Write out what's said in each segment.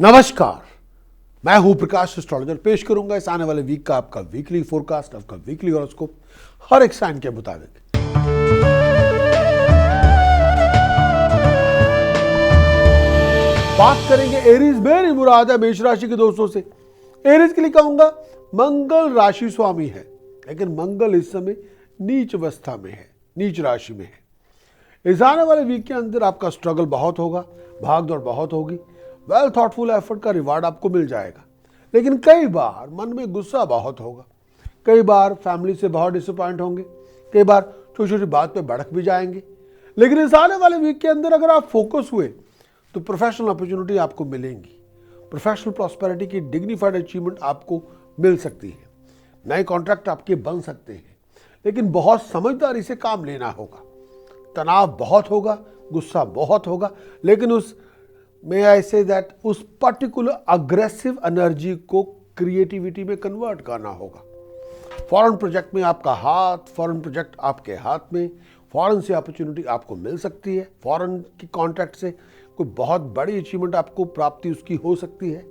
नमस्कार, मैं हूं प्रकाश एस्ट्रोलॉजर। पेश करूंगा इस आने वाले वीक का आपका वीकली फोरकास्ट, आपका वीकली हॉरोस्कोप हर एक साइन के मुताबिक। बात करेंगे एरीज मेरी मुराद है मेष राशि के दोस्तों से। एरीज के लिए कहूंगा मंगल राशि स्वामी है, लेकिन मंगल इस समय नीच अवस्था में है, नीच राशि में है। इस आने वाले वीक के अंदर आपका स्ट्रगल बहुत होगा, भाग दौड़ बहुत होगी, वेल थॉटफुल एफर्ट का रिवार्ड आपको मिल जाएगा। लेकिन कई बार मन में गुस्सा बहुत होगा, कई बार फैमिली से बहुत डिसअपॉइंट होंगे, कई बार छोटी छोटी बात पे भड़क भी जाएंगे। लेकिन इस आने वाले वीक के अंदर अगर आप फोकस हुए तो प्रोफेशनल अपॉर्चुनिटी आपको मिलेंगी, प्रोफेशनल प्रॉस्पेरिटी की डिग्निफाइड अचीवमेंट आपको मिल सकती है, नए कॉन्ट्रैक्ट आपके बन सकते हैं। लेकिन बहुत समझदारी से काम लेना होगा, तनाव बहुत होगा, गुस्सा बहुत होगा, लेकिन उस मे आई से दैट उस पर्टिकुलर अग्रेसिव एनर्जी को क्रिएटिविटी में कन्वर्ट करना होगा। फॉरेन प्रोजेक्ट में आपका हाथ, फॉरेन प्रोजेक्ट आपके हाथ में, फॉरेन से अपॉर्चुनिटी आपको मिल सकती है, फॉरेन की कॉन्ट्रैक्ट से कोई बहुत बड़ी अचीवमेंट आपको प्राप्ति उसकी हो सकती है।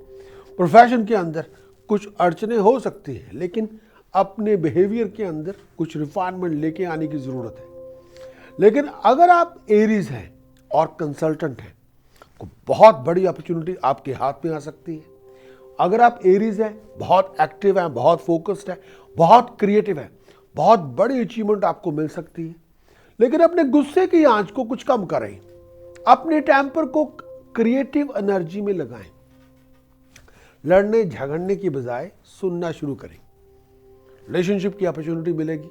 प्रोफेशन के अंदर कुछ अड़चने हो सकती है, लेकिन अपने बिहेवियर के अंदर कुछ रिफाइनमेंट लेके आने की ज़रूरत है। लेकिन अगर आप एरीज हैं और कंसल्टेंट हैं, बहुत बड़ी अपॉर्चुनिटी आपके हाथ में आ सकती है। अगर आप एरीज हैं, बहुत एक्टिव हैं, बहुत फोकस्ड हैं, बहुत क्रिएटिव हैं, बहुत बड़ी अचीवमेंट आपको मिल सकती है। लेकिन अपने गुस्से की आंच को कुछ कम करें, अपने टेम्पर को क्रिएटिव एनर्जी में लगाएं, लड़ने झगड़ने की बजाय सुनना शुरू करें। रिलेशनशिप की अपॉर्चुनिटी मिलेगी,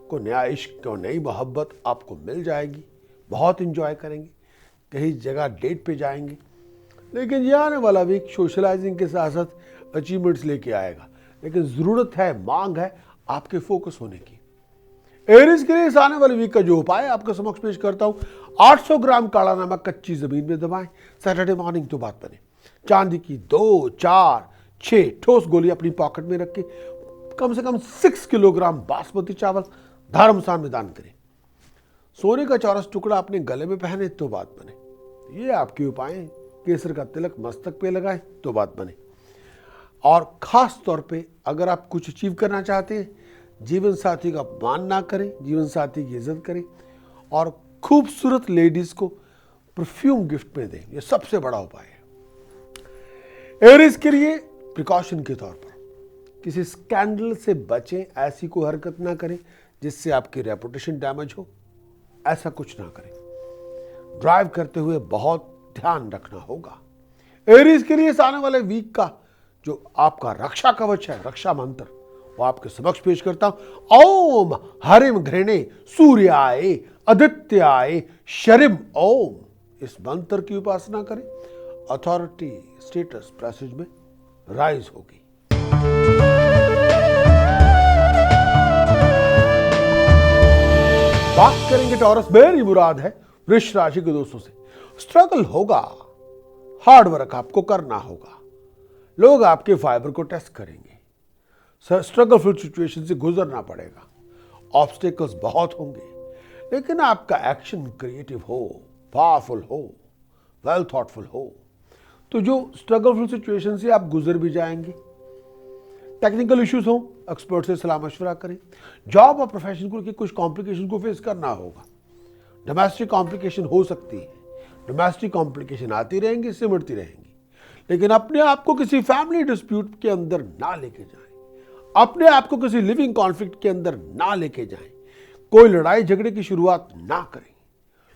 कोई नया इश्क, कोई नई मोहब्बत आपको मिल जाएगी, बहुत इंजॉय करेंगे, कहीं जगह डेट पे जाएंगे। लेकिन ये आने वाला वीक सोशलाइजिंग के साथ साथ अचीवमेंट्स लेके आएगा, लेकिन ज़रूरत है, मांग है आपके फोकस होने की। एरीज के लिए इस आने वाले वीक का जो उपाय आपके समक्ष पेश करता हूँ, 800 ग्राम काला नमक कच्ची ज़मीन में दबाएं, सैटरडे मॉर्निंग तो बात बने। चांदी की 2, 4, 6 ठोस गोली अपनी पॉकेट में रख के कम से कम 6 किलोग्राम बासमती चावल धर्मस्थान में दान करें। सोने का चौरस टुकड़ा अपने गले में पहने तो बात बने। ये आपके उपाय हैं। केसर का तिलक मस्तक पे लगाएं तो बात बने। और खास तौर पे अगर आप कुछ अचीव करना चाहते हैं, जीवन साथी का अपमान ना करें, जीवन साथी की इज्जत करें और खूबसूरत लेडीज को परफ्यूम गिफ्ट में दें। ये सबसे बड़ा उपाय है। एरीज के लिए प्रिकॉशन के तौर पर किसी स्कैंडल से बचें, ऐसी कोई हरकत ना करें जिससे आपकी रेपुटेशन डैमेज हो, ऐसा कुछ ना करें। ड्राइव करते हुए बहुत ध्यान रखना होगा। एरीज के लिए इस आने वाले वीक का जो आपका रक्षा कवच है, रक्षा मंत्र, वो आपके समक्ष पेश करता हूं। ओम हरिम घृणे सूर्याय आदित्याय शरिम ओम। इस मंत्र की उपासना करें, अथॉरिटी स्टेटस प्रेस्टीज में राइज होगी। बात करेंगे टॉरस मेरी मुराद है वृष राशि के दोस्तों से। स्ट्रगल होगा, हार्ड वर्क आपको करना होगा, लोग आपके फाइबर को टेस्ट करेंगे, स्ट्रगल फुल सिचुएशन से गुजरना पड़ेगा, ऑब्स्टेकल्स बहुत होंगे, लेकिन आपका एक्शन क्रिएटिव हो, पावरफुल हो, वेल थॉटफुल हो, तो जो स्ट्रगल फुल सिचुएशन से आप गुजर भी जाएंगे। टेक्निकल इश्यूज हो, एक्सपर्ट से सलाह मशवरा करें। जॉब और प्रोफेशन को कुछ कॉम्प्लिकेशन को फेस करना होगा। डोमेस्टिक कॉम्प्लिकेशन हो सकती है, डोमेस्टिक कॉम्प्लिकेशन आती रहेंगी, सिमटती रहेंगी, लेकिन अपने आप को किसी फैमिली डिस्प्यूट के अंदर ना लेके जाएं, अपने आप को किसी लिविंग कॉन्फ्लिक्ट के अंदर ना लेके जाएं, कोई लड़ाई झगड़े की शुरुआत ना करें।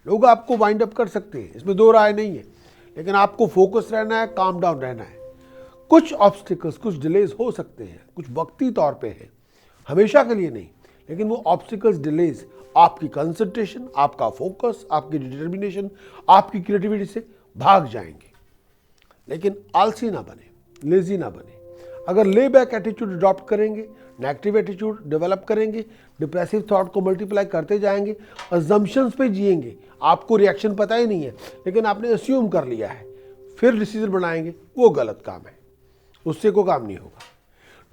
लोग आपको वाइंड अप कर सकते हैं, इसमें दो राय नहीं है, लेकिन आपको फोकस रहना है, काम डाउन रहना है। कुछ ऑब्स्टिकल्स, कुछ डिलेज हो सकते हैं, कुछ वक्ती तौर पे है, हमेशा के लिए नहीं, लेकिन वो ऑब्स्टिकल्स, डिलेज आपकी कंसंट्रेशन, आपका फोकस, आपकी डिटर्मिनेशन, आपकी क्रिएटिविटी से भाग जाएंगे। लेकिन आलसी ना बने, लेजी ना बने। अगर ले बैक एटीट्यूड अडॉप्ट करेंगे, नेगेटिव एटीट्यूड डेवलप करेंगे, डिप्रेसिव थॉट को मल्टीप्लाई करते जाएंगे, अजम्पशंस पे जिएंगे, आपको रिएक्शन पता ही नहीं है, लेकिन आपने अस्यूम कर लिया है, फिर डिसीजन बनाएंगे, वो गलत काम है, उससे कोई काम नहीं होगा।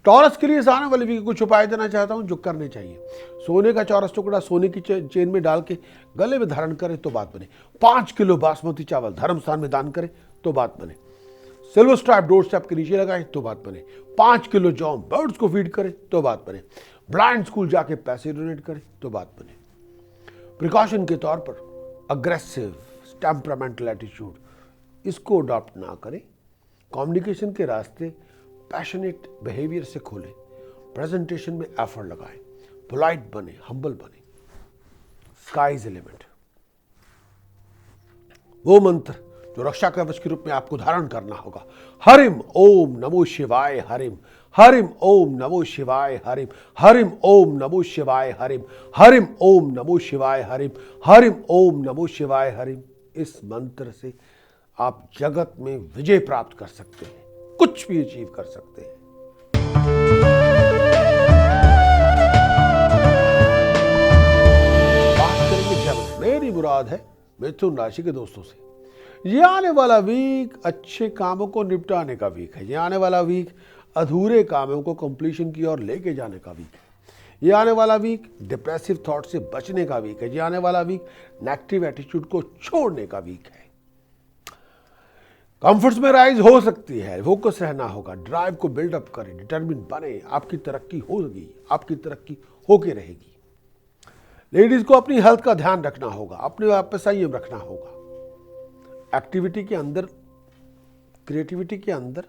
टॉरस के लिए इस आने वाले वीक कुछ उपाय देना चाहता हूं जो करने चाहिए। सोने का चौरस टुकड़ा सोने की चेन में डाल के गले में धारण करें तो बात बने। 5 किलो बासमती चावल धर्मस्थान में दान करें तो बात बने। सिल्वर स्ट्राइप डोर स्टेप के नीचे लगाएं तो बात बने। 5 किलो जौ बर्ड्स को फीड करें तो बात बने। ब्लाइंड स्कूल जाके पैसे डोनेट करें तो बात बने। प्रिकॉशन के तौर पर अग्रेसिव टेम्परामेंटल एटीट्यूड इसको अडॉप्ट ना करें। कम्युनिकेशन के रास्ते पैशनेट बिहेवियर से खोलें। प्रेजेंटेशन में एफर्ट लगाएं। पोलाइट बने, हम्बल बने। स्काइज एलिमेंट, वो मंत्र जो रक्षा कवच के रूप में आपको धारण करना होगा। हरिम ओम नमो शिवाय हरिम, हरिम ओम नमो शिवाय हरिम, हरिम ओम नमो शिवाय हरिम, हरिम ओम नमो शिवाय हरिम, हरिम ओम नमो शिवाय हरिम। इस मंत्र से आप जगत में विजय प्राप्त कर सकते हैं, कुछ भी अचीव कर सकते हैं। बात करेंगे जब मेरी मुराद है मिथुन राशि के दोस्तों से। ये आने वाला वीक अच्छे कामों को निपटाने का वीक है। ये आने वाला वीक अधूरे कामों को कंप्लीशन की ओर लेके जाने का वीक है। ये आने वाला वीक डिप्रेसिव थॉट से बचने का वीक है। ये आने वाला वीक नेगेटिव एटीट्यूड को छोड़ने का वीक है। कंफर्ट्स में राइज हो सकती है, फोकस रहना होगा, ड्राइव को बिल्डअप करें, डिटरमिन बने। आपकी तरक्की होगी, आपकी तरक्की होके रहेगी। लेडीज को अपनी हेल्थ का ध्यान रखना होगा, अपने आप पे संयम रखना होगा। एक्टिविटी के अंदर, क्रिएटिविटी के अंदर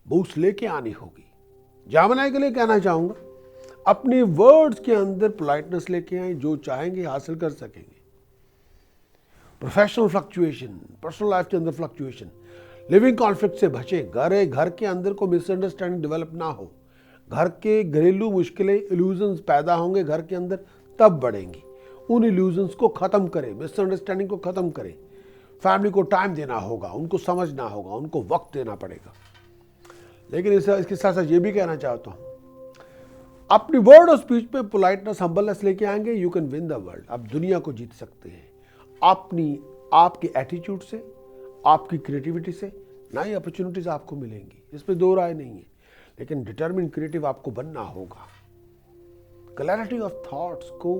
बूस्ट लेके आनी होगी। जामनाई के लिए कहना चाहूंगा, अपने वर्ड्स के अंदर पोलाइटनेस लेके आए, जो चाहेंगे हासिल कर सकेंगे। प्रोफेशनल फ्लक्चुएशन, पर्सनल लाइफ के अंदर फ्लक्चुएशन, लिविंग कॉन्फ्लिक्ट से बचे। घर के अंदर को मिसअंडरस्टैंडिंग डेवलप ना हो। घर के घरेलू मुश्किलें, इल्यूजन्स पैदा होंगे घर के अंदर, तब बढ़ेंगी। उन इल्यूजन्स को खत्म करें, मिसअंडरस्टैंडिंग को खत्म करें। फैमिली को टाइम देना होगा, उनको समझना होगा, उनको वक्त देना पड़ेगा। लेकिन इसके साथ साथ ये भी कहना चाहता हूं, अपनी वर्ड और स्पीच में पोलाइटनेस, हम्बलनेस लेके आएंगे, you can win the world. आप दुनिया को जीत सकते हैं आपके एटीट्यूड से, आपकी क्रिएटिविटी से। नई अपॉर्चुनिटीज आपको मिलेंगी, इसमें दो राय नहीं है। लेकिन डिटरमिन क्रिएटिव आपको बनना होगा। क्लैरिटी ऑफ थॉट्स को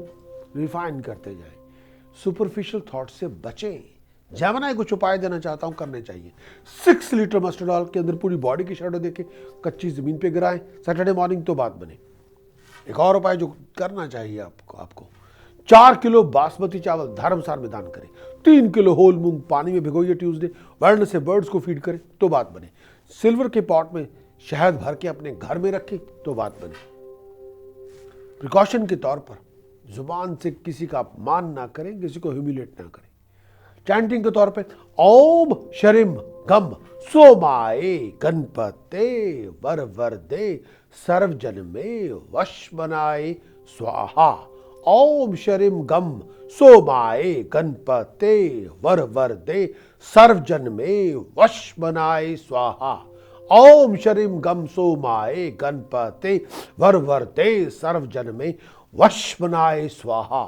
रिफाइन करते जाएं। सुपरफिशियल थॉट्स से बचें। जेमिनी कुछ उपाय देना चाहता हूं, करने चाहिए। 6 लीटर मस्टर्ड ऑयल के अंदर पूरी बॉडी की शैडो देके कच्ची जमीन पे गिराएं सैटरडे मॉर्निंग, तो बात बने। एक और उपाय जो करना चाहिए आपको 4 किलो बासमती चावल धर्मसार में दान करें। 3 किलो होल मूंग पानी में भिगोइए ट्यूसडे, वर्ण से बर्ड्स को फीड करें तो बात बने। सिल्वर के पॉट में शहद भर के अपने घर में रखें तो बात बने। प्रिकॉशन के तौर पर जुबान से किसी का अपमान ना करें, किसी को ह्यूमिलेट ना करें। चैंटिंग के तौर पे ओम शरिम गम सोमाए गणपते वर वर दे सर्वजन में वश बनाए स्वाहा। ओम शरिम गम सोमाए गणपते वर वर दे सर्वजन में वश बनाए स्वाहा। ओम शरिम गम सोमाए गणपते वर वर दे सर्वजन में वश बनाए स्वाहा।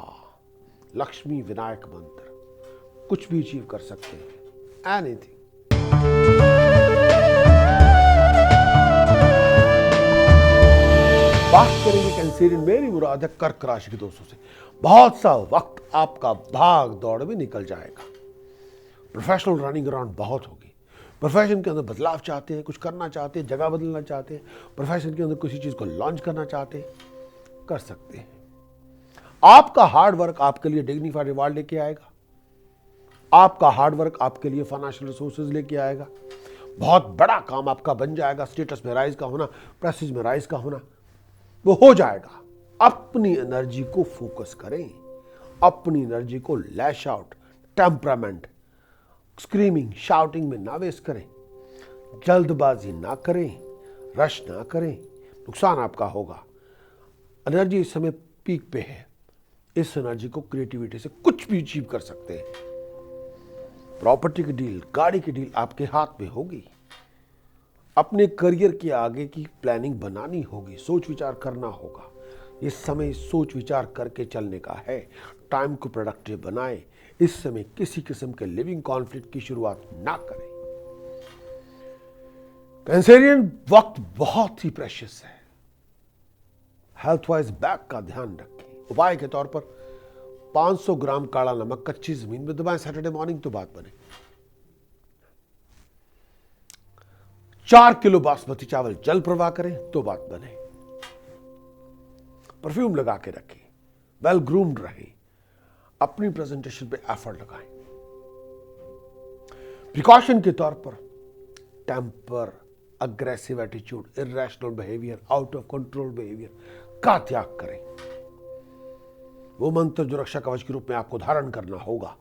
लक्ष्मी विनायक मंत्र, कुछ भी अचीव कर सकते हैं, एनीथिंग। बात करेंगे कैंसेरियन, मेरी मुराद है कर्क राशि के दोस्तों से। बहुत सा वक्त आपका भाग दौड़ में निकल जाएगा। प्रोफेशनल रनिंग अराउंड बहुत होगी। प्रोफेशन के अंदर बदलाव चाहते हैं, कुछ करना चाहते हैं, जगह बदलना चाहते हैं, प्रोफेशन के अंदर किसी चीज को लॉन्च करना चाहते हैं, कर सकते हैं। आपका हार्ड वर्क आपके लिए डिग्निफाइड रिवार्ड लेके आएगा। आपका हार्ड वर्क आपके लिए फाइनेंशियल रिसोर्सेज लेके आएगा। बहुत बड़ा काम आपका बन जाएगा। स्टेटस में राइज का होना, प्रेस्टीज में राइज का होना, वो हो जाएगा। अपनी एनर्जी को फोकस करें, अपनी एनर्जी को लैश आउट, टेम्परामेंट, स्क्रीमिंग, शाउटिंग में ना वेस्ट करें। जल्दबाजी ना करें, रश ना करें, नुकसान आपका होगा। एनर्जी इस समय पीक पे है। इस एनर्जी को क्रिएटिविटी से कुछ भी अचीव कर सकते हैं। प्रॉपर्टी की डील, गाड़ी की डील आपके हाथ में होगी। अपने करियर के आगे की प्लानिंग बनानी होगी, सोच विचार करना होगा। इस समय सोच विचार करके चलने का है। टाइम को प्रोडक्टिव बनाएं। इस समय किसी किस्म के लिविंग कॉन्फ्लिक्ट की शुरुआत ना करें। कैंसेरियन, वक्त बहुत ही प्रेशियस है। हेल्थ वाइज बैक का ध्यान रखें। उपाय के तौर पर 500 ग्राम काला नमक कच्ची जमीन में दबाएं सैटरडे मॉर्निंग तो बात बने। 4 किलो बासमती चावल जल प्रवाह करें तो बात बने। परफ्यूम लगा के रखें, वेल ग्रूम्ड रहें, अपनी प्रेजेंटेशन पे एफर्ट लगाएं। प्रिकॉशन के तौर पर temper, aggressive attitude, irrational behaviour, out of control behaviour का त्याग करें। वो मंत्र जो रक्षा कवच के रूप में आपको धारण करना होगा,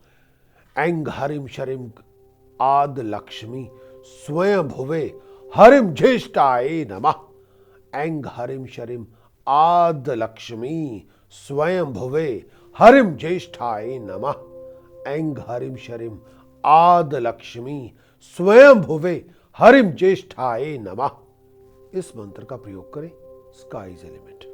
ऐंग हरिम शरिम आद लक्ष्मी स्वयं भुवे हरिम ज्येष्ठाय नमः। ऐंग हरिम शरिम आद लक्ष्मी स्वयं भुवे हरिम ज्येष्ठाय नमः। ऐंग हरिम शरिम आद लक्ष्मी स्वयं भुवे हरिम ज्येष्ठाय नमः। इस मंत्र का प्रयोग करें। Sky is the limit.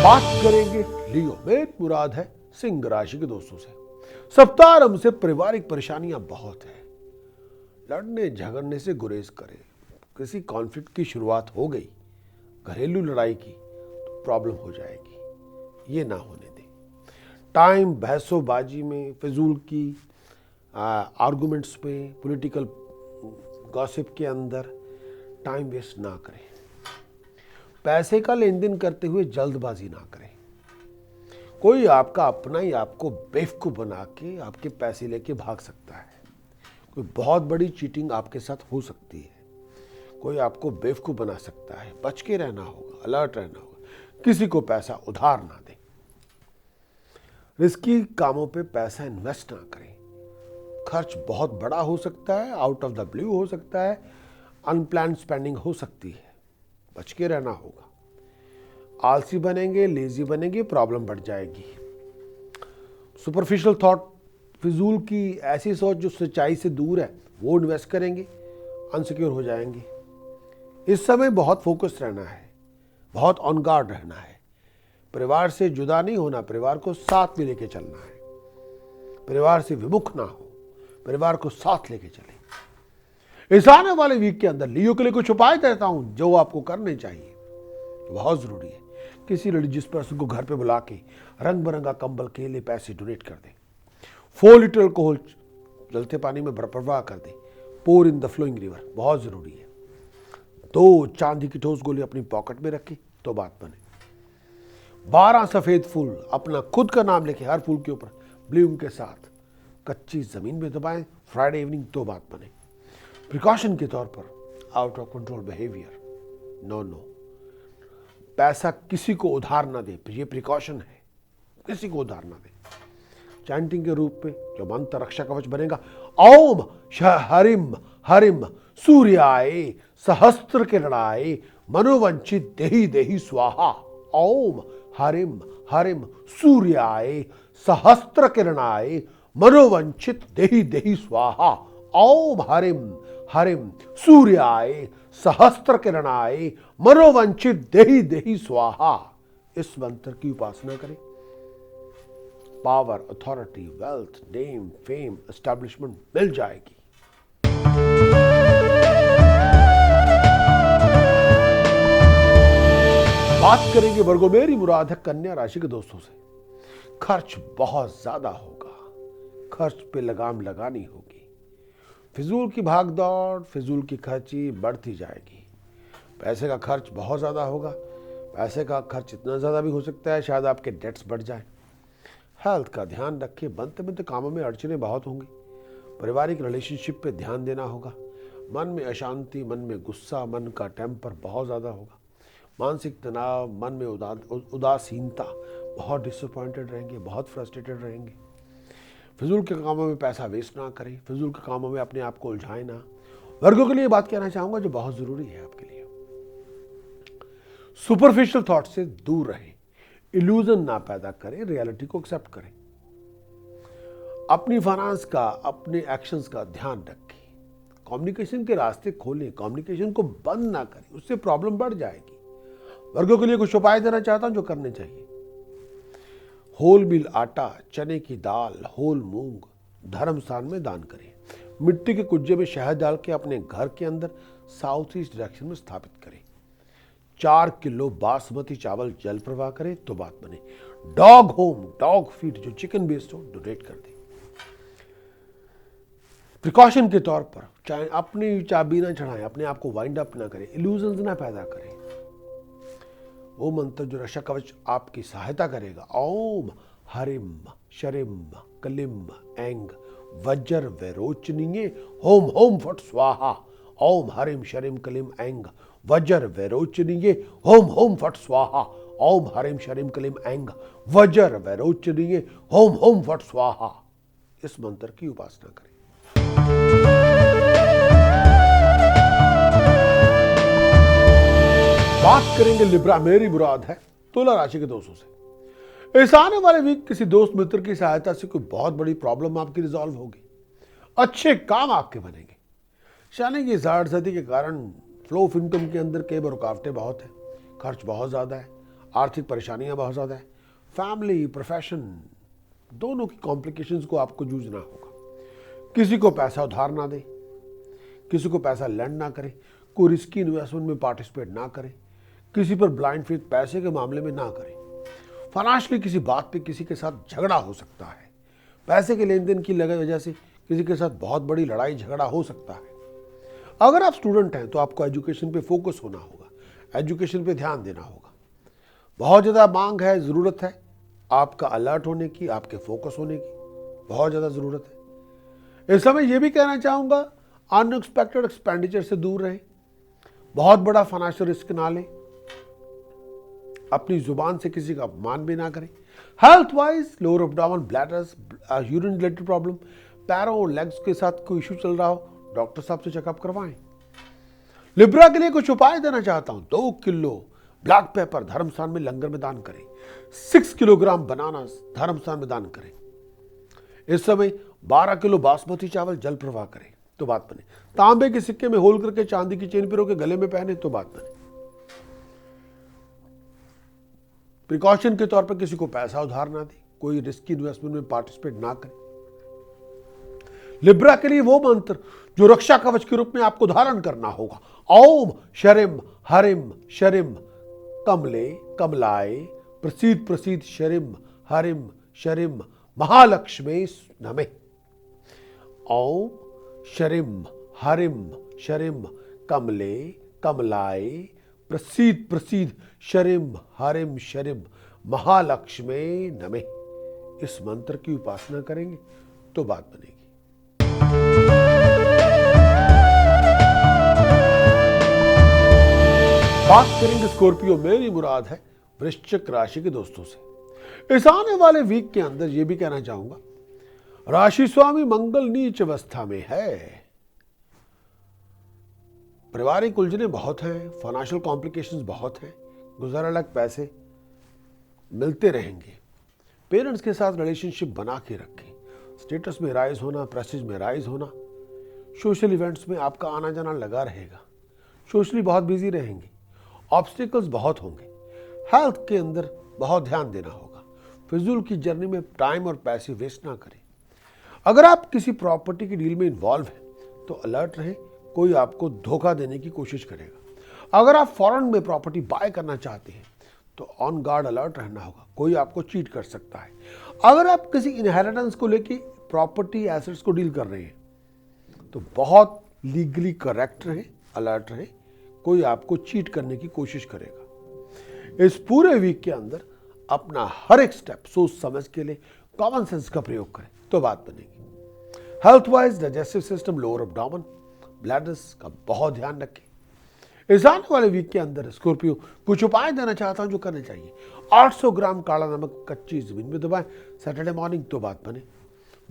बात करेंगे लियो। मेरी मुराद है सिंह राशि के दोस्तों से। सप्ताह आरंभ से पारिवारिक परेशानियां बहुत है। लड़ने झगड़ने से गुरेज करें। किसी कॉन्फ्लिक्ट की शुरुआत हो गई, घरेलू लड़ाई की, तो प्रॉब्लम हो जाएगी। ये ना होने दें। टाइम बहसोबाजी में, फिजूल की आर्गुमेंट्स में, पॉलिटिकल गॉसिप के अंदर टाइम वेस्ट ना करें। पैसे का लेन देन करते हुए जल्दबाजी ना करें। कोई आपका अपना ही आपको बेवकूफ बना के आपके पैसे लेके भाग सकता है। कोई बहुत बड़ी चीटिंग आपके साथ हो सकती है। कोई आपको बेवकूफ बना सकता है। बच के रहना होगा, अलर्ट रहना होगा। किसी को पैसा उधार ना दें। रिस्की कामों पे पैसा इन्वेस्ट ना करें। खर्च बहुत बड़ा हो सकता है, आउट ऑफ द ब्लू हो सकता है, अनप्लान्ड स्पेंडिंग हो सकती है। बच के रहना होगा। आलसी बनेंगे, लेजी बनेंगे, प्रॉब्लम बढ़ जाएगी। सुपरफिशियल थॉट, फिजूल की ऐसी सोच जो सच्चाई से दूर है, वो इन्वेस्ट करेंगे, अनसिक्योर हो जाएंगे। इस समय बहुत फोकस रहना है, बहुत ऑन गार्ड रहना है। परिवार से जुदा नहीं होना, परिवार को साथ में लेके चलना है। परिवार से विमुख ना हो, परिवार को साथ लेके चलें। इस आने वाले वीक के अंदर लियो के लिए कुछ उपाय देता हूं जो आपको करने चाहिए, बहुत जरूरी है। किसी रिलीजियस पर्सन को घर पे बुला के रंग बिरंगा कंबल, केले, पैसे डोनेट कर दें। 4 लीटर अल्कोहल जलते पानी में प्रवाह कर दें। पोर इन द फ्लोइंग रिवर, बहुत जरूरी है। 2 चांदी की ठोस गोली अपनी पॉकेट में रखें तो बात बने। 12 सफेद फूल अपना खुद का नाम लिखे हर फूल के ऊपर ब्लूम के साथ कच्ची जमीन में दबाएं फ्राइडे इवनिंग तो बात बने। प्रिकॉशन के तौर पर out of control behaviour, no. पैसा किसी को उधार ना दे, ये प्रिकॉशन है। किसी को उधार ना दे। चैंटिंग के रूप में जो मंत्र रक्षा कवच बनेगा, ओम हरिम हरिम सूर्याय सहस्त्र किरणाय मनोवंचित देहि देहि स्वाहा। ओम हरिम हरिम सूर्याय सहस्त्र किरणाय मनोवंचित देहि देहि स्वाहा। ओम हरिम हरिम सूर्याय सहस्त्र किरणाय मनोवंचित देहि देहि स्वाहा। इस मंत्र की उपासना करें। Power, authority, wealth, name, fame, establishment मिल जाएगी। बात करेंगे वर्गो। मेरी मुराद है कन्या राशि के दोस्तों से। खर्च बहुत ज्यादा होगा, खर्च पे लगाम लगानी होगी। फिजूल की भागदौड़, फिजूल की खर्ची बढ़ती जाएगी। पैसे का खर्च बहुत ज़्यादा होगा। पैसे का खर्च इतना ज़्यादा भी हो सकता है शायद आपके डेट्स बढ़ जाएं। हेल्थ का ध्यान रखें। बनते बनते कामों में अड़चने बहुत होंगी। पारिवारिक रिलेशनशिप पे ध्यान देना होगा। मन में अशांति, मन में गुस्सा, मन का टेम्पर बहुत ज़्यादा होगा। मानसिक तनाव, मन में उदासीनता, बहुत डिसअपॉइंटेड रहेंगे, बहुत फ्रस्ट्रेटेड रहेंगे। फिजूल के कामों में पैसा वेस्ट ना करें। फिजूल के कामों में अपने आप को उलझाएं ना। वर्गों के लिए बात कहना चाहूंगा जो बहुत जरूरी है आपके लिए। सुपरफिशियल थॉट से दूर रहें। इल्यूजन ना पैदा करें, रियलिटी को एक्सेप्ट करें। अपनी फाइनेंस का, अपने एक्शंस का ध्यान रखें। कम्युनिकेशन के रास्ते खोलें, कम्युनिकेशन को बंद ना करें, उससे प्रॉब्लम बढ़ जाएगी। वर्गों के लिए कुछ उपाय देना चाहता हूं जो करने चाहिए। होल मिल आटा, चने की दाल, होल मूंग धर्म स्थान में दान करें। मिट्टी के कुज्जे में शहद डाल के अपने घर के अंदर साउथ ईस्ट डायरेक्शन में स्थापित करें। 4 किलो बासमती चावल जल प्रवाह करें तो बात बने। डॉग होम, डॉग फीड जो चिकन बेस्ड हो, डोनेट कर दें। प्रिकॉशन के तौर पर चाहे अपनी चाबी ना चढ़ाएं, अपने आप को वाइंड अप ना करें, इल्यूजन्स ना पैदा करें। वो मंत्र जो रक्षा कवच आपकी सहायता करेगा, ओम हरिम शरिम कलिम ऐंग वज्र वैरोचनीय होम होम फट स्वाहा। ओम हरिम शरिम कलिम ऐंग वज्र वैरोचनीय होम होम फट स्वाहा। ओम हरिम शरिम कलिम ऐंग वज्र वैरोचनीय होम होम फट स्वाहा। इस मंत्र की उपासना करें। बात करेंगे लिब्रा, मेरी मुराद है तुला राशि के दोस्तों से। इस आने वाले वीक किसी दोस्त मित्र की सहायता से कोई बहुत बड़ी प्रॉब्लम आपकी रिजॉल्व होगी, अच्छे काम आपके बनेंगे। शनि की साढ़ सदी के कारण फ्लो ऑफ इनकम के अंदर कई रुकावटें बहुत हैं, खर्च बहुत ज़्यादा है, आर्थिक परेशानियां बहुत ज़्यादा है, फैमिली प्रोफेशन दोनों की कॉम्प्लिकेशंस को आपको जूझना होगा। किसी को पैसा उधार ना दें, किसी को पैसा लैंड ना करें, कोई रिस्की इन्वेस्टमेंट में पार्टिसिपेट ना करें, किसी पर ब्लाइंड फेथ पैसे के मामले में ना करें। फाइनेंशियली किसी बात पे किसी के साथ झगड़ा हो सकता है, पैसे के लेन देन की वजह से किसी के साथ बहुत बड़ी लड़ाई झगड़ा हो सकता है। अगर आप स्टूडेंट हैं तो आपको एजुकेशन पे फोकस होना होगा, एजुकेशन पे ध्यान देना होगा। बहुत ज़्यादा मांग है, ज़रूरत है आपका अलर्ट होने की, आपके फोकस होने की बहुत ज़्यादा ज़रूरत है। इस समय ये भी कहना चाहूँगा, अनएक्सपेक्टेड एक्सपेंडिचर से दूर रहें, बहुत बड़ा फाइनेंशियल रिस्क ना लें, अपनी जुबान से किसी का अपमान भी ना करें। Health wise lower abdomen, bladders, urine related problem, पैरों और लेग्स के साथ कोई इशू चल रहा हो, डॉक्टर साहब से चेकअप करवाएं। लिब्रा के लिए कुछ उपाय देना चाहता हूं। 2 किलो ब्लैक पेपर धर्मस्थान में लंगर में दान करें। 6 किलोग्राम बनाना धर्मस्थान में दान करें। इस समय 12 किलो बासमती चावल जल प्रवाह करें तो बात बने। तांबे के सिक्के में होल करके चांदी की चेन पिरो के गले में पहने तो बात बने। प्रिकॉशन के तौर पर किसी को पैसा उधार ना दे, कोई रिस्की इन्वेस्टमेंट में पार्टिसिपेट ना करें। लिब्रा के लिए वो मंत्र जो रक्षा कवच के रूप में आपको धारण करना होगा, ओम शरिम हरिम शरिम कमले कमलाय प्रसीद प्रसीद शरिम हरिम शरिम महालक्ष्मी नमः। ओम शरिम हरिम शरिम कमले कमलाय प्रसीद प्रसीद शरिम हरिम शरिम महालक्ष्मी नमः। इस मंत्र की उपासना करेंगे तो बात बनेगी। बात करेंगे स्कॉर्पियो, मेरी मुराद है वृश्चिक राशि के दोस्तों से। इस आने वाले वीक के अंदर यह भी कहना चाहूंगा, राशि स्वामी मंगल नीच अवस्था में है। पारिवारिक उलझने बहुत हैं, फाइनेंशियल कॉम्प्लिकेशंस बहुत हैं, गुजर अलग पैसे मिलते रहेंगे। पेरेंट्स के साथ रिलेशनशिप बना के रखें। स्टेटस में राइज होना, प्रेस्टीज में राइज होना, सोशल इवेंट्स में आपका आना जाना लगा रहेगा। सोशली बहुत बिजी रहेंगे, ऑब्स्टिकल्स बहुत होंगे। हेल्थ के अंदर बहुत ध्यान देना होगा। फिजूल की जर्नी में टाइम और पैसे वेस्ट ना करें। अगर आप किसी प्रॉपर्टी की डील में इन्वॉल्व हैं तो अलर्ट रहें, कोई आपको धोखा देने की कोशिश करेगा। अगर आप फॉरेन में प्रॉपर्टी बाय करना चाहते हैं तो ऑन गार्ड अलर्ट रहना होगा, कोई आपको चीट कर सकता है। अगर आप किसी इनहेरिटेंस को लेकर प्रॉपर्टी एसेट्स को डील कर रहे हैं तो बहुत लीगली करेक्ट रहें, अलर्ट रहें, कोई आपको चीट करने की कोशिश करेगा। इस पूरे वीक के अंदर अपना हर एक स्टेप सोच समझ के लिए कॉमन सेंस का प्रयोग करें तो बात बनेगी। Health wise digestive system, lower abdomen, bladders का बहुत ध्यान रखें। इस आने वाले वीक के अंदर स्कॉर्पियो कुछ उपाय देना चाहता हूं जो करने चाहिए। 800 ग्राम काला नमक कच्ची जमीन में दबाएं सैटरडे मॉर्निंग तो बात बने।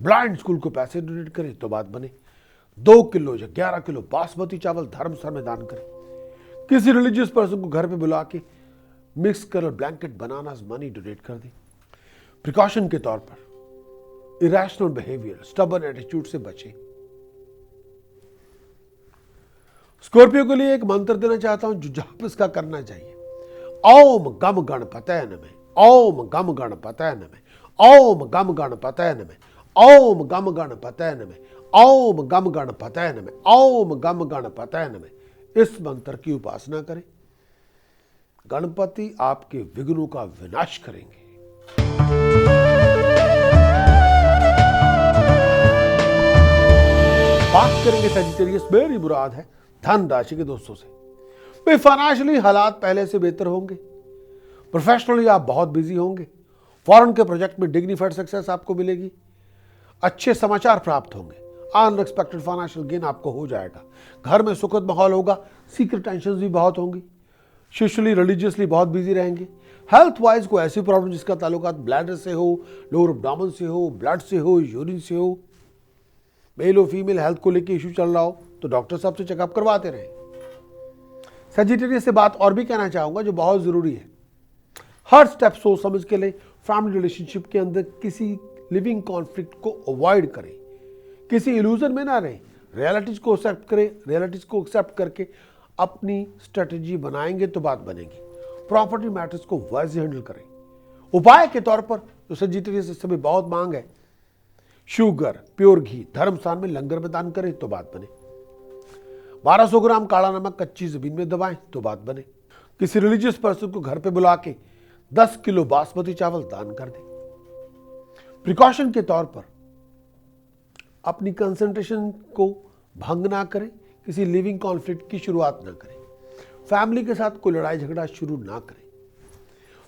ब्लाइंड स्कूल को पैसे डोनेट करें तो बात बने। 2 किलो या 11 किलो बासमती चावल धर्मस्थान में दान करें। किसी रिलीजियस पर्सन को घर पे बुला के मिक्स कर ब्लैंकेट बनाना मनी डोनेट कर दें। प्रिकॉशन के तौर पर इरेशनल बिहेवियर, स्टबर्न एटीट्यूड से बचें। स्कॉर्पियो के लिए एक मंत्र देना चाहता हूं जो जप इसका करना चाहिए। ओम गम गणपतये नमः, ओम गम गणपतये नमः, ओम गम गणपतये नमः, ओम गम गणपतये नमः, ओम गम गणपतये नमः, ओम गम गणपतये नमः। इस मंत्र की उपासना करें। गणपति आपके विघ्नों का विनाश करेंगे। बात करेंगे सजिटेरियस, मेरी मुराद है धन राशि के दोस्तों से। भाई फाइनेंशियली हालात पहले से बेहतर होंगे, प्रोफेशनली आप बहुत बिजी होंगे, फॉरेन के प्रोजेक्ट में डिग्निफाइड सक्सेस आपको मिलेगी, अच्छे समाचार प्राप्त होंगे, अनएक्सपेक्टेड फाइनेंशियल गेन आपको हो जाएगा, घर में सुखद माहौल होगा, सीक्रेट टेंशन भी बहुत होंगी, सोशली रिलीजियसली बहुत बिजी रहेंगे। हेल्थ वाइज कोई ऐसी प्रॉब्लम जिसका ताल्लुकात ब्लैडर से हो, लोअर एब्डोमेन से हो, ब्लड से हो, यूरिन से हो, मेल और फीमेल हेल्थ को लेकर इश्यू चल रहा हो तो डॉक्टर साहब से चेकअप करवाते रहे। सजिटेरियस से बात और भी कहना चाहूंगा जो बहुत जरूरी है, हर स्टेप सोच समझ के लिए फैमिली रिलेशनशिप के अंदर किसी लिविंग कॉन्फ्लिक्ट को अवॉइड करें, किसी इल्यूजन में ना रहें, रियलिटीज को एक्सेप्ट करें, रियलिटीज को एक्सेप्ट करके अपनी स्ट्रेटेजी बनाएंगे तो बात बनेगी। प्रॉपर्टी मैटर्स को वाइज हैंडल करें। उपाय के तौर पर जो सजिटेरियस इस समय बहुत मांग है, शुगर, प्योर घी धर्म स्थान में लंगर में दान करें तो बात बने। 1200 ग्राम काला नमक कच्ची जमीन में दबाएं तो बात बने। किसी रिलीजियस पर्सन को घर पे बुला के 10 किलो बासमती चावल दान कर दें। प्रिकॉशन के तौर पर अपनी कंसंट्रेशन को भंग ना करें, किसी लिविंग कॉन्फ्लिक्ट की शुरुआत ना करें, फैमिली के साथ कोई लड़ाई झगड़ा शुरू ना करें।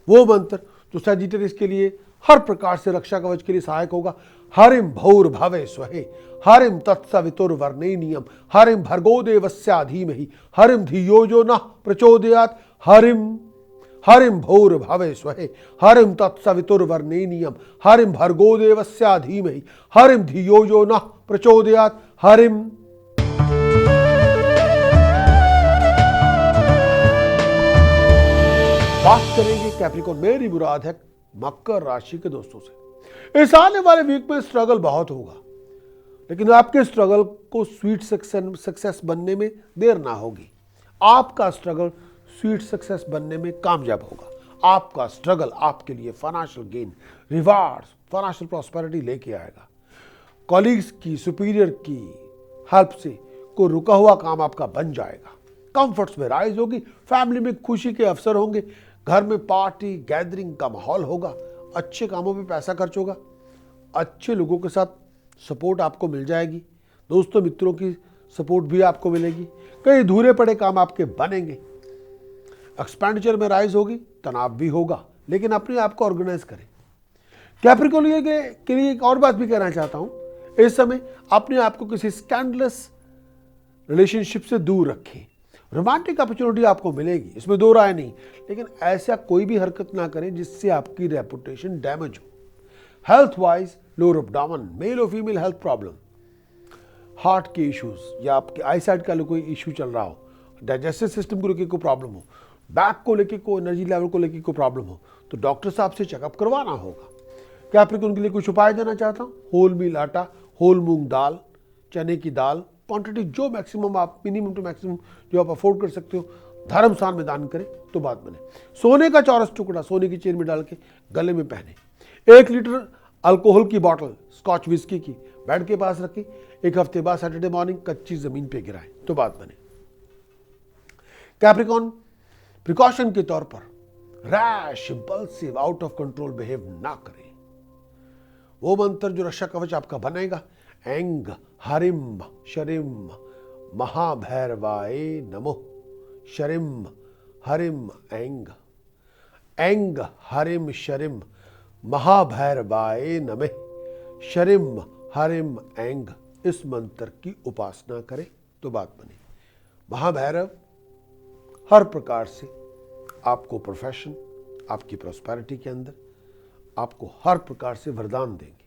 वो मंत्र जो सजिटेरियस के लिए हर प्रकार से रक्षा कवच के लिए सहायक होगा, हरिम भौर भवे स्वहे, हरिम तत्सवितुर्वरेण्यम, हरिम भर्गो देवस्य धीमहि, हरिम धियो जो नः प्रचोदयात्, हरिम भौर भवे स्वहे, हरिम तत्सवितुर्वरेण्यम, हरिम भर्गो देवस्य धीमहि, हरिम धियो जो नः प्रचोदयात्, हरिम। बात करेंगे कैप्रिकॉर्न, मेरी मुराद है मकर राशि के दोस्तों से। इस आने वाले वीक में स्ट्रगल बहुत होगा, लेकिन आपके स्ट्रगल को स्वीट सक्सेस बनने में देर ना होगी। आपका स्ट्रगल स्वीट सक्सेस बनने में कामयाब होगा। आपका स्ट्रगल आपके लिए financial gain, rewards, financial prosperity लेके आएगा। कॉलीग्स की, सुपीरियर की हेल्प से कोई रुका हुआ काम आपका बन जाएगा। कंफर्ट्स में राइज होगी, फैमिली में खुशी के अवसर होंगे, घर में पार्टी गैदरिंग का माहौल होगा, अच्छे कामों पे पैसा खर्च होगा, अच्छे लोगों के साथ सपोर्ट आपको मिल जाएगी, दोस्तों मित्रों की सपोर्ट भी आपको मिलेगी, कई अधूरे पड़े काम आपके बनेंगे। एक्सपेंडिचर में राइज होगी, तनाव भी होगा, लेकिन अपने आप को ऑर्गेनाइज करें। कैप्रिकॉर्न के लिए एक और बात भी कहना चाहता हूं, इस समय अपने आप को किसी स्कैंडलस रिलेशनशिप से दूर रखें। रोमांटिक अपॉर्चुनिटी आपको मिलेगी, इसमें दो राय नहीं, लेकिन ऐसा कोई भी हरकत ना करें जिससे आपकी रेपुटेशन डैमेज हो। Health wise lower abdomen, male और फीमेल हेल्थ प्रॉब्लम, हार्ट के इश्यूज या आपके आईसाइट का कोई इश्यू चल रहा हो, डाइजेस्टिव सिस्टम को लेकर कोई प्रॉब्लम हो, बैक को लेकर कोई एनर्जी लेवल को लेकर कोई प्रॉब्लम हो, तो डॉक्टर साहब से चेकअप करवाना होगा। कैप्रिकॉर्न के लिए कुछ उपाय देना चाहता हूँ। होल मील आटा, होल मूंग दाल, चने की दाल, क्वांटिटी जो मैक्सिमम आप, मिनिमम टू मैक्सिमम जो आप अफोर्ड कर सकते हो, धर्म स्थान में दान करें तो बात बने। सोने का चौरस टुकड़ा सोने की चेन में डाल के गले में पहने। 1 लीटर अल्कोहल की बॉटल स्कॉच विस्की की बेड के पास रखी, 1 हफ्ते बाद सैटरडे मॉर्निंग कच्ची जमीन पे गिराएं तो बात बने। कैप्रिकॉर्न प्रिकॉशन के तौर पर rash, impulsive, out of control behave ना करें। वो मंत्र जो रक्षा कवच आपका बनेगा, ऐंग हरिम शरिम महाभैरवाय नमो, शरिम हरिम ऐंग, ऐंग हरिम शरिम महाभैरवाय नमः, शरिम हरिम ऐंग। इस मंत्र की उपासना करें तो बात बने। महाभैरव हर प्रकार से आपको प्रोफेशन, आपकी प्रॉस्पेरिटी के अंदर आपको हर प्रकार से वरदान देंगे।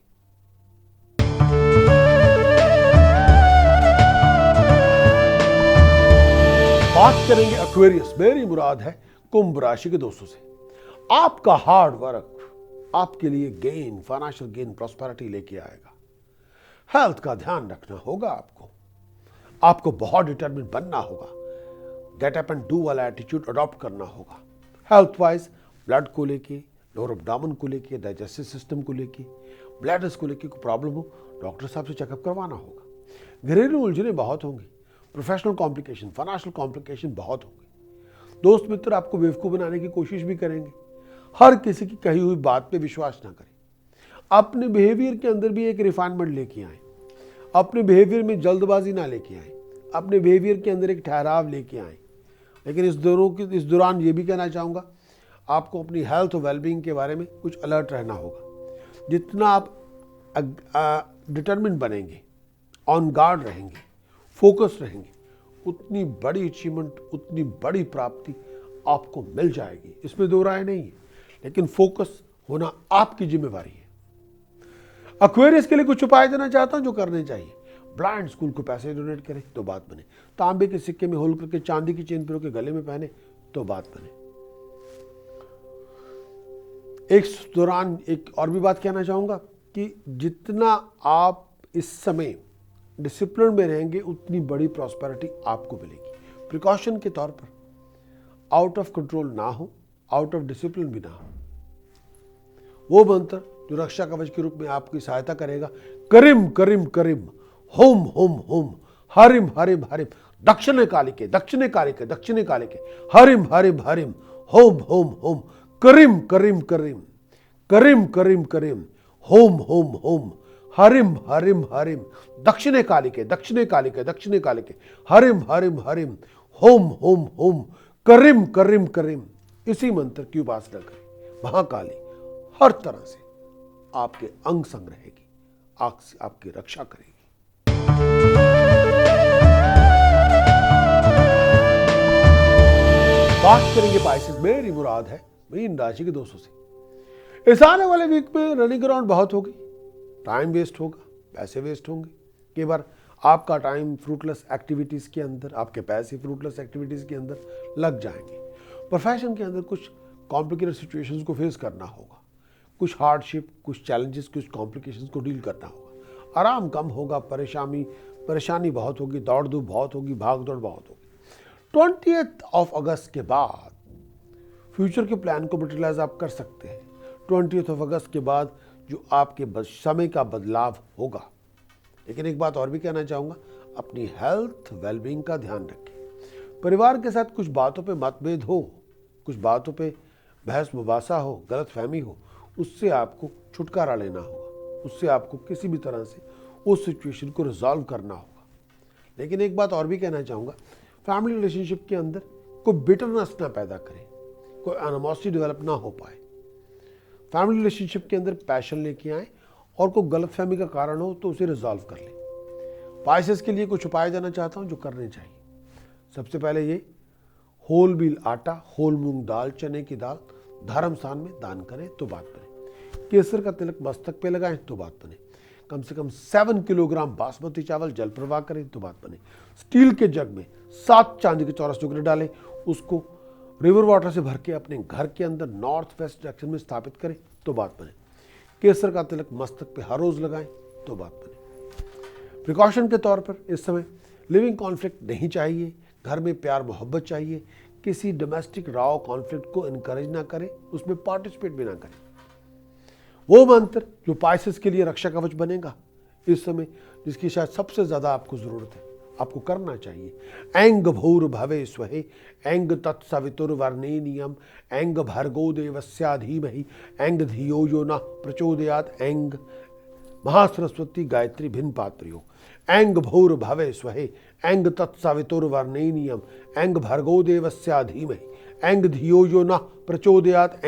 बात करेंगे एक्वेरियस, मेरी मुराद है कुंभ राशि के दोस्तों से। आपका हार्ड वर्क आपके लिए गेन, फाइनेंशियल गेन, प्रॉस्पेरिटी लेके आएगा। हेल्थ का ध्यान रखना होगा आपको बहुत डिटरमिन बनना होगा, गेट अप एंड डू वाला एटीट्यूड अडॉप्ट करना होगा। हेल्थ वाइज ब्लड को लेके, लोअर एब्डोमेन को लेके, डाइजेस्टिव सिस्टम को लेके, ब्लैडर्स को लेके कोई प्रॉब्लम हो, डॉक्टर साहब से चेकअप करवाना होगा। घरेलू उलझने बहुत होंगी, प्रोफेशनल कॉम्प्लिकेशन, फाइनेंशियल कॉम्प्लिकेशन बहुत होंगे। दोस्त मित्र आपको बेवकूफ़ बनाने की कोशिश भी करेंगे। हर किसी की कही हुई बात पे विश्वास ना करें। अपने बिहेवियर के अंदर भी एक रिफाइनमेंट लेके आए। अपने बिहेवियर में जल्दबाजी ना लेके आए, अपने बिहेवियर के अंदर एक ठहराव लेके आए। लेकिन इस दौरान ये भी कहना चाहूँगा, आपको अपनी हेल्थ और वेलबींग के बारे में कुछ अलर्ट रहना होगा। जितना आप डिटरमिन बनेंगे, ऑन गार्ड रहेंगे, फोकस रहेंगे, उतनी बड़ी अचीवमेंट, उतनी बड़ी प्राप्ति आपको मिल जाएगी, इसमें दो राय नहीं है। लेकिन फोकस होना आपकी जिम्मेवारी है। एक्वेरियस के लिए कुछ उपाय देना चाहता हूं जो करने चाहिए। ब्लाइंड स्कूल को पैसे डोनेट करें तो बात बने, तांबे के सिक्के में होल करके चांदी की चेन पिरो के गले में पहने तो बात बने। एक दौरान एक और भी बात कहना चाहूंगा कि जितना आप इस समय डिसिप्लिन में रहेंगे उतनी बड़ी प्रॉस्पेरिटी आपको मिलेगी। प्रिकॉशन के तौर पर आउट ऑफ कंट्रोल ना हो, आउट ऑफ डिसिप्लिन भी ना हो। वो मंत्र जो रक्षा कवच के रूप में आपकी सहायता करेगा, करिम करिम करिम, होम होम होम, हरिम हरिम हरिम, दक्षिणे कालिके दक्षिणे कालिके दक्षिणे कालिके, हरिम हरिम हरिम, होम होम होम, करिम करिम करिम, करिम करिम करिम, होम होम होम, हरिम हरिम हरिम, दक्षिणे कालिके दक्षिणे कालिके दक्षिणे कालिके, हरिम हरिम हरिम, होम होम होम, करिम करिम करिम। इसी मंत्र की उपासना करें। महाकाली हर तरह से आपके अंग संग रहेगी, आपकी रक्षा करेगी। बात करेंगे पाइसेस, मेरी मुराद है मीन राशि के दोस्तों से। इस आने वाले वीक में रनिंग अराउंड बहुत होगी, टाइम वेस्ट होगा, पैसे वेस्ट होंगे। कई बार आपका टाइम फ्रूटलेस एक्टिविटीज के अंदर, आपके पैसे फ्रूटलेस एक्टिविटीज के अंदर लग जाएंगे। प्रोफेशन के अंदर कुछ कॉम्प्लिकेटेड सिचुएशंस को फेस करना होगा, कुछ हार्डशिप, कुछ चैलेंजेस, कुछ कॉम्प्लिकेशंस को डील करना होगा। आराम कम होगा, परेशानी बहुत होगी, दौड़ धूप बहुत होगी, भाग दौड़ बहुत होगी। 20 अगस्त के बाद फ्यूचर के प्लान को मटेरियलाइज आप कर सकते हैं। 20 अगस्त के बाद जो आपके समय का बदलाव होगा। लेकिन एक बात और भी कहना चाहूँगा, अपनी हेल्थ वेलबींग का ध्यान रखें। परिवार के साथ कुछ बातों पे मतभेद हो, कुछ बातों पे बहस मुबासा हो, गलत फहमी हो, उससे आपको छुटकारा लेना होगा, उससे आपको किसी भी तरह से उस सिचुएशन को रिजॉल्व करना होगा। लेकिन एक बात और भी कहना चाहूँगा, फैमिली रिलेशनशिप के अंदर कोई बिटरनेस ना पैदा करें, कोई एनिमोसिटी डेवलप ना हो पाए। फैमिली रिलेशनशिप के अंदर पैशन लेके आए और कोई गलतफहमी का कारण हो तो उसे रिजॉल्व कर लें। पाइसेस के लिए कुछ उपाय देना चाहता हूँ जो करने चाहिए। सबसे पहले ये, होल व्हील आटा, होल मूंग दाल, चने की दाल धर्म स्थान में दान करें तो बात बने। केसर का तिलक मस्तक पे लगाएं तो बात बने। कम से कम 7 किलोग्राम बासमती चावल जल प्रवाह करें तो बात बने। स्टील के जग में 7 चांदी के चौरस टुकड़े डालें, उसको रिवर वाटर से भर के अपने घर के अंदर नॉर्थ वेस्ट डायरेक्शन में स्थापित करें तो बात बने। केसर का तिलक मस्तक पे हर रोज लगाएं तो बात बने। प्रिकॉशन के तौर पर इस समय लिविंग कॉन्फ्लिक्ट नहीं चाहिए, घर में प्यार मोहब्बत चाहिए। किसी डोमेस्टिक रॉ कॉन्फ्लिक्ट को इनकरेज ना करें, उसमें पार्टिसिपेट भी ना करें। वो मंत्र जो पाइसेस के लिए रक्षा कवच बनेगा इस समय, जिसकी शायद सबसे ज्यादा आपको जरूरत है, आपको करना चाहिए। ऐंग भूर भवे स्वहे, ऐंग तत्सवितुर्वरेण्यम, ऐंग भर्गो देवस्य धीमहि, ऐंग धियो यो न प्रचोदयात्, ऐंग महासरस्वती गायत्री भिन्न पात्रियो, ऐंग भूर भवे स्वहे, ऐंग तत्सवितुर्वरेण्यम, ऐंग भर्गो देवस्य धीमहि, ऐंग धियो यो न प्रचोदयात्,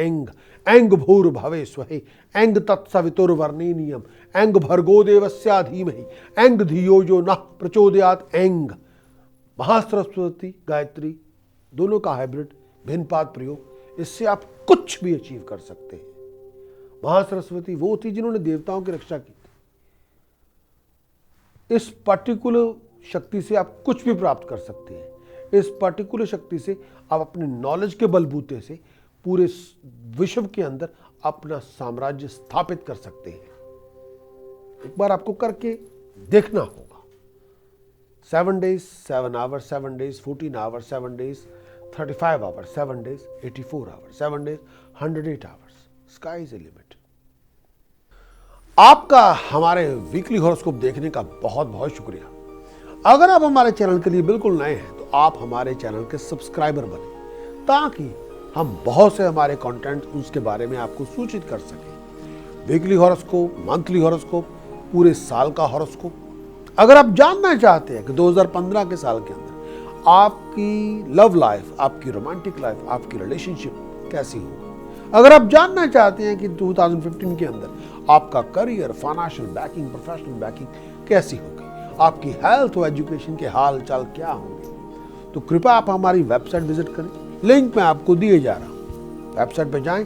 ऐंग भूर भवे स्वहे, ऐंग तत्सवितुर्वरेण्यम, ऐंग भर्गो देवस्य धीमहि, ऐंग धियो यो न प्रचोदयात्, ऐंग महासरस्वती गायत्री दोनों का हाइब्रिड भिन्न पाद प्रयोग। इससे आप कुछ भी अचीव कर सकते हैं। महासरस्वती वो थी जिन्होंने देवताओं की रक्षा की। इस पर्टिकुलर शक्ति से आप कुछ भी प्राप्त कर सकते हैं। इस पर्टिकुलर शक्ति से आप अपने नॉलेज के बलबूते से पूरे विश्व के अंदर अपना साम्राज्य स्थापित कर सकते हैं। एक बार आपको करके देखना होगा। 7 days, 7 hours, 7 days, 14 hours, 7 days, 35 hours, 7 days, 84 hours, 7 days, 108 hours. Sky is the limit. आपका हमारे वीकली हॉरोस्कोप देखने का बहुत बहुत शुक्रिया। अगर आप हमारे चैनल के लिए बिल्कुल नए हैं तो आप हमारे चैनल के सब्सक्राइबर बने, ताकि हम बहुत से हमारे कंटेंट उसके बारे में आपको सूचित कर सकें। वीकली हॉरोस्कोप, मंथली हॉरोस्कोप, पूरे साल का हॉरोस्कोप, अगर आप जानना चाहते हैं कि 2015 के साल के अंदर आपकी लव लाइफ, आपकी रोमांटिक लाइफ, आपकी रिलेशनशिप कैसी होगी, अगर आप जानना चाहते हैं कि 2015 के अंदर आपका career, financial backing, professional banking कैसी होगी, आपकी हेल्थ और एजुकेशन के हाल चाल क्या होंगे, तो कृपया आप हमारी वेबसाइट विजिट करें। लिंक मैं आपको दिए जा रहा हूँ, वेबसाइट पे जाएं,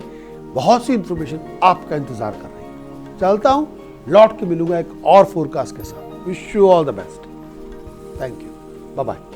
बहुत सी इंफॉर्मेशन आपका इंतजार कर रही है। चलता हूँ, लौट के मिलूंगा एक और फोरकास्ट के साथ। Wish you all the best. Thank you, bye bye.